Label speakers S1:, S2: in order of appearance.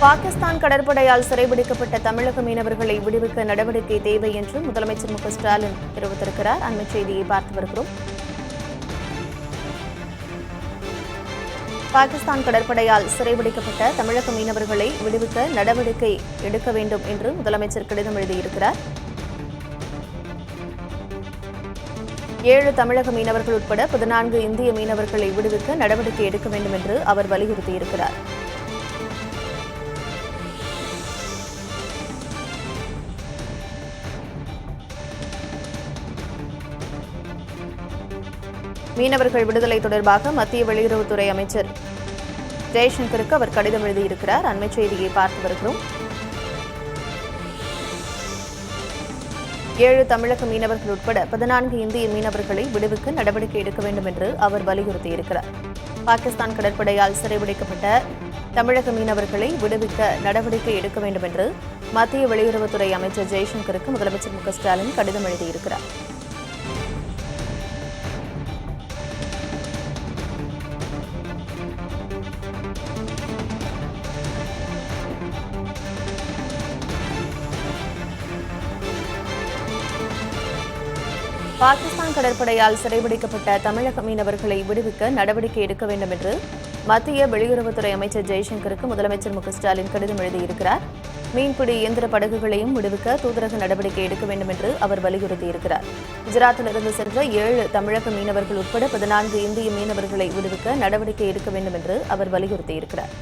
S1: பாகிஸ்தான் கடற்படையால் சிறைபிடிக்கப்பட்ட தமிழக மீனவர்களை விடுவிக்க நடவடிக்கை தேவை என்று முதலமைச்சர் மு.க.ஸ்டாலின் தெரிவித்திருக்கிறார். அண்மை செய்தியை பார்த்து வருகிறோம். பாகிஸ்தான் கடற்படையால் சிறைபிடிக்கப்பட்ட தமிழக மீனவர்களை விடுவிக்க நடவடிக்கை எடுக்க வேண்டும் என்று முதலமைச்சர் கடிதம் எழுதியிருக்கிறார். 7 தமிழக மீனவர்கள் உட்பட 14 இந்திய மீனவர்களை விடுவிக்க நடவடிக்கை எடுக்க வேண்டும் என்று அவர் வலியுறுத்தியிருக்கிறார். மீனவர்கள் விடுதலை தொடர்பாக மத்திய வெளியுறவுத்துறை அமைச்சர் ஜெய்சங்கருக்கு அவர் கடிதம் எழுதியிருக்கிறார். அண்மை செய்தியை பார்த்து வருகிறோம். 7 தமிழக மீனவர்கள் உட்பட 14 இந்திய மீனவர்களை விடுவிக்க நடவடிக்கை எடுக்க வேண்டும் என்று அவர் வலியுறுத்தியிருக்கிறார். பாகிஸ்தான் கடற்படையால் சிறைபிடிக்கப்பட்ட தமிழக மீனவர்களை விடுவிக்க நடவடிக்கை எடுக்க வேண்டும் என்று மத்திய வெளியுறவுத்துறை அமைச்சர் ஜெய்சங்கருக்கு முதலமைச்சர் மு.க.ஸ்டாலின் கடிதம் எழுதியிருக்கிறார். பாகிஸ்தான் கடற்படையால் சிறைபிடிக்கப்பட்ட தமிழக மீனவர்களை விடுவிக்க நடவடிக்கை எடுக்க வேண்டும் என்று மத்திய வெளியுறவுத்துறை அமைச்சர் ஜெய்சங்கருக்கு முதலமைச்சர் மு.க.ஸ்டாலின் கடிதம் எழுதியிருக்கிறார். மீன்பிடி இயந்திர படகுகளையும் விடுவிக்க தூதரக நடவடிக்கை எடுக்க வேண்டும் என்று அவர் வலியுறுத்தியிருக்கிறார். குஜராத்திலிருந்து சென்ற 7 தமிழக மீனவர்கள் உட்பட 14 இந்திய மீனவர்களை விடுவிக்க நடவடிக்கை எடுக்க வேண்டும் என்று அவர் வலியுறுத்தியிருக்கிறார்.